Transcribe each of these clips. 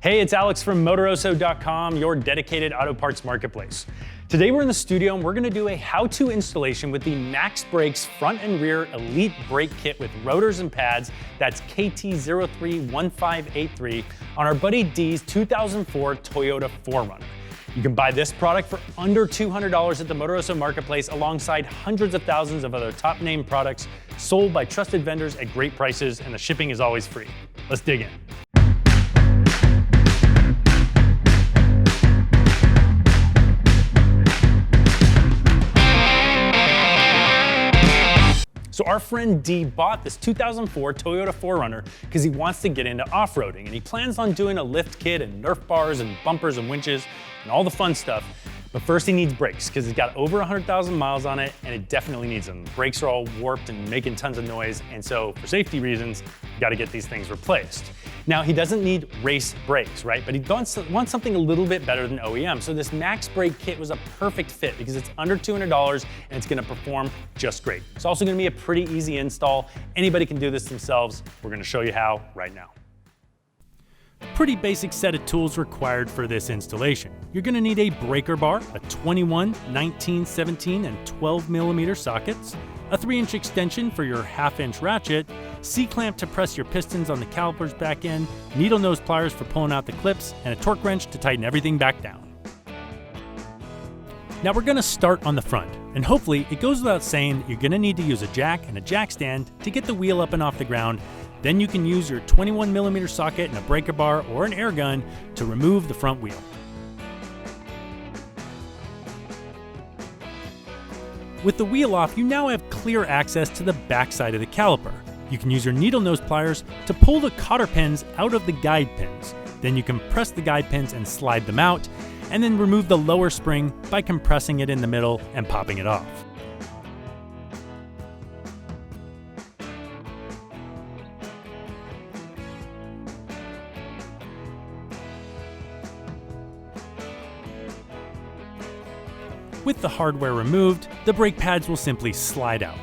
Hey, it's Alex from Motoroso.com, your dedicated auto parts marketplace. Today we're in the studio and we're going to do a how-to installation with the MaxBrakes front and rear Elite brake kit with rotors and pads. That's KT031583 on our buddy D's 2004 Toyota 4Runner. You can buy this product for under $200 at the Motoroso marketplace alongside hundreds of thousands of other top name products sold by trusted vendors at great prices, and the shipping is always free. Let's dig in. So our friend D bought this 2004 Toyota 4Runner because he wants to get into off-roading, and he plans on doing a lift kit and Nerf bars and bumpers and winches and all the fun stuff. But first he needs brakes because he's got over 100,000 miles on it and it definitely needs them. The brakes are all warped and making tons of noise, and so for safety reasons, you gotta get these things replaced. Now he doesn't need race brakes, right? But he wants something a little bit better than OEM. So this MaxBrake kit was a perfect fit because it's under $200 and it's gonna perform just great. It's also gonna be a pretty easy install. Anybody can do this themselves. We're gonna show you how right now. Pretty basic set of tools required for this installation. You're going to need a breaker bar, a 21, 19, 17, and 12 millimeter sockets, a 3-inch extension for your 1/2-inch ratchet, C-clamp to press your pistons on the caliper's back end, needle nose pliers for pulling out the clips, and a torque wrench to tighten everything back down. Now we're going to start on the front, and hopefully it goes without saying that you're going to need to use a jack and a jack stand to get the wheel up and off the ground. Then you can use your 21 millimeter socket and a breaker bar or an air gun to remove the front wheel. With the wheel off, you now have clear access to the back side of the caliper. You can use your needle nose pliers to pull the Cotter pins out of the guide pins. Then you can press the guide pins and slide them out, and then remove the lower spring by compressing it in the middle and popping it off. With the hardware removed, the brake pads will simply slide out.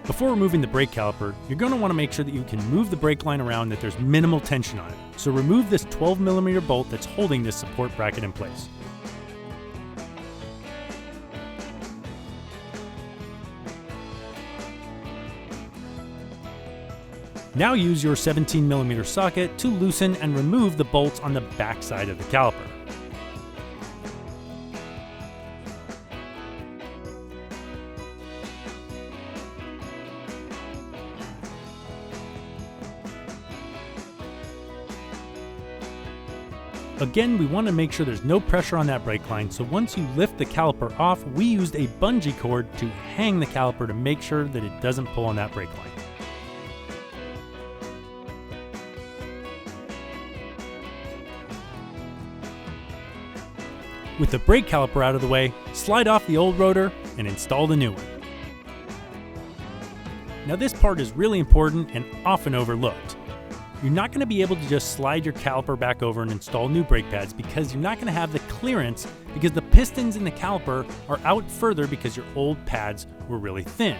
Before removing the brake caliper, you're going to want to make sure that you can move the brake line around, that there's minimal tension on it. So remove this 12 millimeter bolt that's holding this support bracket in place. Now use your 17 millimeter socket to loosen and remove the bolts on the back side of the caliper. Again, we want to make sure there's no pressure on that brake line, so once you lift the caliper off, we used a bungee cord to hang the caliper to make sure that it doesn't pull on that brake line. With the brake caliper out of the way, slide off the old rotor and install the new one. Now this part is really important and often overlooked. You're not going to be able to just slide your caliper back over and install new brake pads because you're not going to have the clearance because the pistons in the caliper are out further because your old pads were really thin.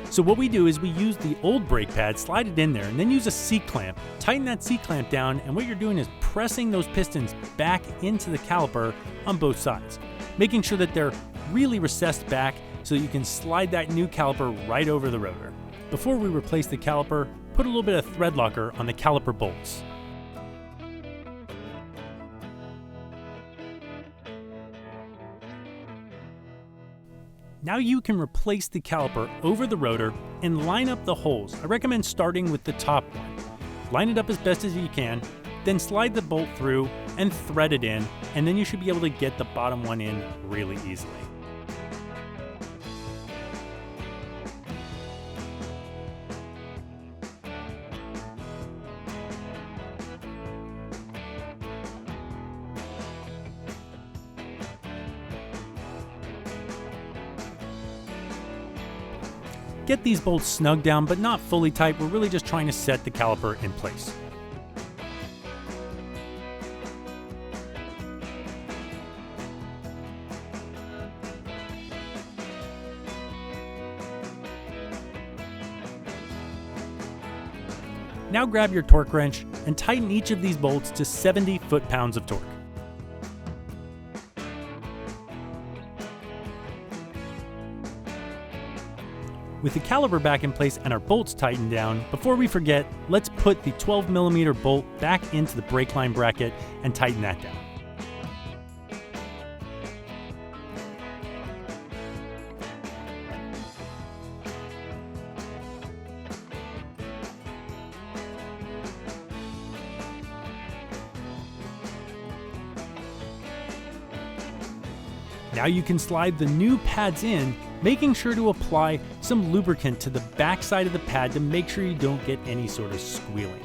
So what we do is we use the old brake pad, slide it in there, and then use a C-clamp, tighten that C-clamp down, and what you're doing is pressing those pistons back into the caliper on both sides, making sure that they're really recessed back so that you can slide that new caliper right over the rotor. Before we replace the caliper, put a little bit of Threadlocker on the caliper bolts. Now you can replace the caliper over the rotor and line up the holes. I recommend starting with the top one. Line it up as best as you can, then slide the bolt through and thread it in, and then you should be able to get the bottom one in really easily. Get these bolts snug down, but not fully tight. We're really just trying to set the caliper in place. Now grab your torque wrench and tighten each of these bolts to 70 foot-pounds of torque. With the caliper back in place and our bolts tightened down, before we forget, let's put the 12mm bolt back into the brake line bracket and tighten that down. Now you can slide the new pads in, making sure to apply some lubricant to the back side of the pad to make sure you don't get any sort of squealing.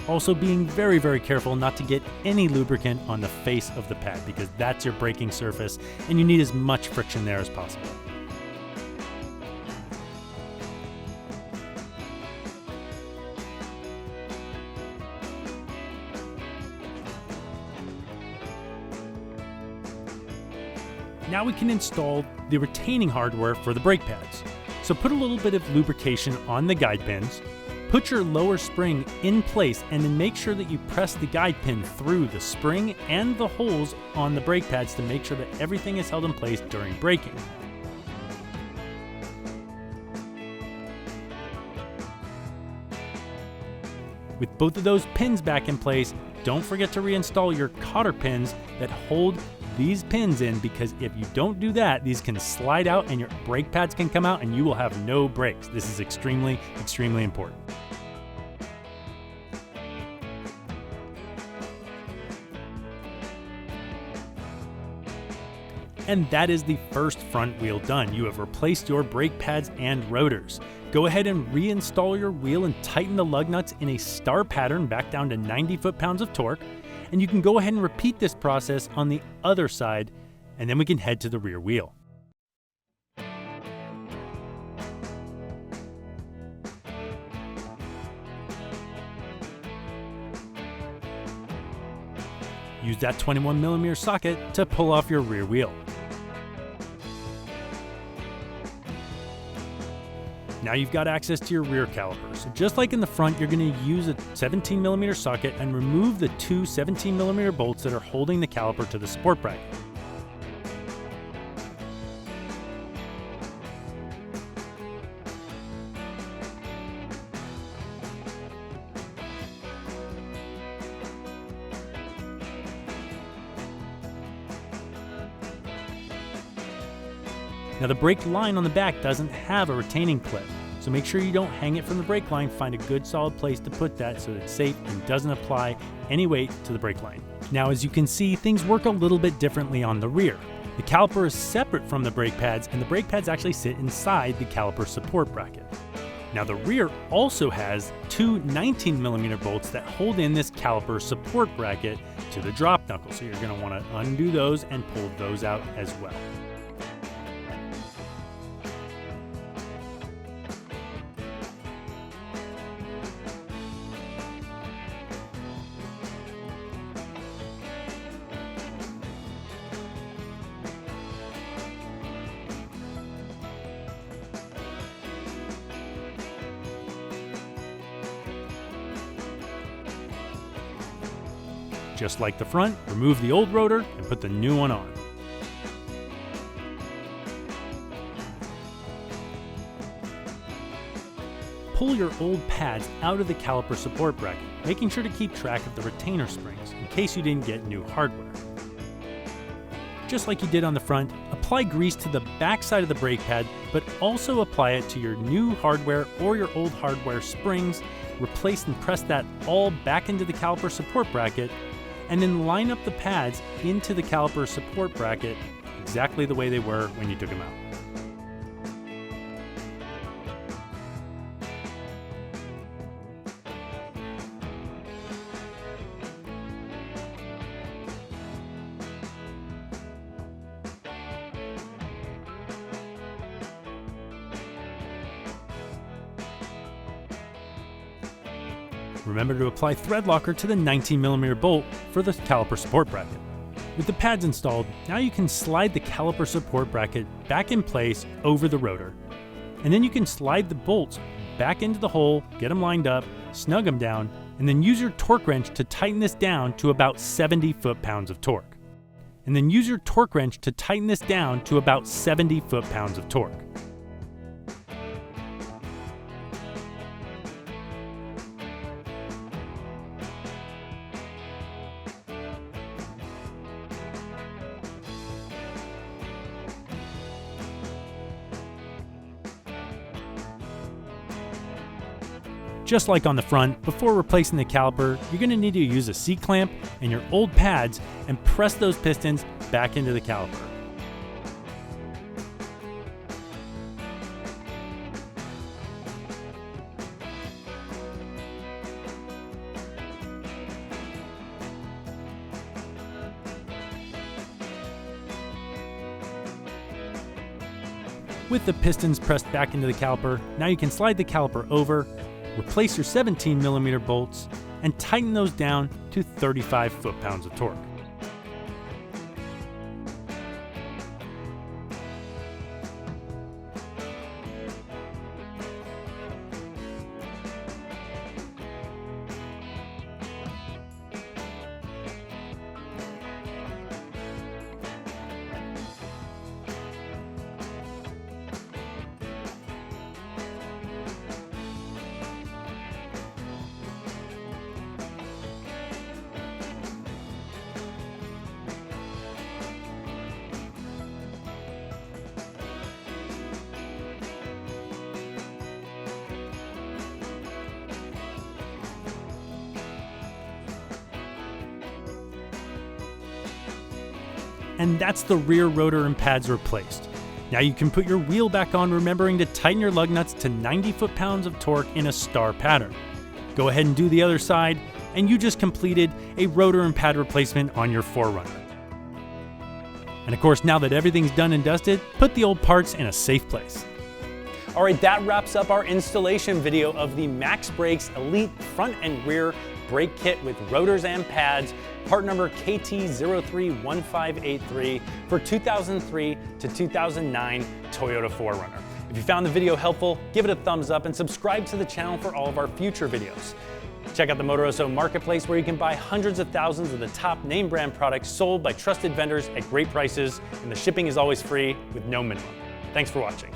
Also being very, very careful not to get any lubricant on the face of the pad because that's your braking surface and you need as much friction there as possible. Now we can install the retaining hardware for the brake pads. So put a little bit of lubrication on the guide pins, put your lower spring in place, and then make sure that you press the guide pin through the spring and the holes on the brake pads to make sure that everything is held in place during braking. With both of those pins back in place, don't forget to reinstall your Cotter pins that hold these pins in, because if you don't do that, these can slide out and your brake pads can come out and you will have no brakes. This is extremely, extremely important. And that is the first front wheel done. You have replaced your brake pads and rotors. Go ahead and reinstall your wheel and tighten the lug nuts in a star pattern back down to 90 foot-pounds of torque. And you can go ahead and repeat this process on the other side, and then we can head to the rear wheel. Use that 21mm socket to pull off your rear wheel. Now you've got access to your rear caliper. So just like in the front, you're going to use a 17mm socket and remove the two 17mm bolts that are holding the caliper to the support bracket. Now the brake line on the back doesn't have a retaining clip, so make sure you don't hang it from the brake line. Find a good solid place to put that so that it's safe and doesn't apply any weight to the brake line. Now as you can see, things work a little bit differently on the rear. The caliper is separate from the brake pads, and the brake pads actually sit inside the caliper support bracket. Now the rear also has two 19mm bolts that hold in this caliper support bracket to the drop knuckle, so you're going to want to undo those and pull those out as well. Just like the front, remove the old rotor and put the new one on. Pull your old pads out of the caliper support bracket, making sure to keep track of the retainer springs in case you didn't get new hardware. Just like you did on the front, apply grease to the back side of the brake pad, but also apply it to your new hardware or your old hardware springs. Replace and press that all back into the caliper support bracket, and then line up the pads into the caliper support bracket exactly the way they were when you took them out. Remember to apply Threadlocker to the 19mm bolt for the caliper support bracket. With the pads installed, now you can slide the caliper support bracket back in place over the rotor. And then you can slide the bolts back into the hole, get them lined up, snug them down, and then use your torque wrench to tighten this down to about 70 foot-pounds of torque. And then use your torque wrench to tighten this down to about 70 foot-pounds of torque. Just like on the front, before replacing the caliper, you're going to need to use a C-clamp and your old pads and press those pistons back into the caliper. With the pistons pressed back into the caliper, now you can slide the caliper over, replace your 17mm bolts, and tighten those down to 35 foot-pounds of torque. And that's the rear rotor and pads replaced. Now you can put your wheel back on, remembering to tighten your lug nuts to 90 foot-pounds of torque in a star pattern. Go ahead and do the other side, and you just completed a rotor and pad replacement on your 4Runner. And of course, now that everything's done and dusted, put the old parts in a safe place. All right, that wraps up our installation video of the MaxBrakes Elite front and rear brake kit with rotors and pads, part number KT031583 for 2003 to 2009 Toyota 4Runner. If you found the video helpful, give it a thumbs up and subscribe to the channel for all of our future videos. Check out the Motoroso Marketplace, where you can buy hundreds of thousands of the top name brand products sold by trusted vendors at great prices, and the shipping is always free with no minimum. Thanks for watching.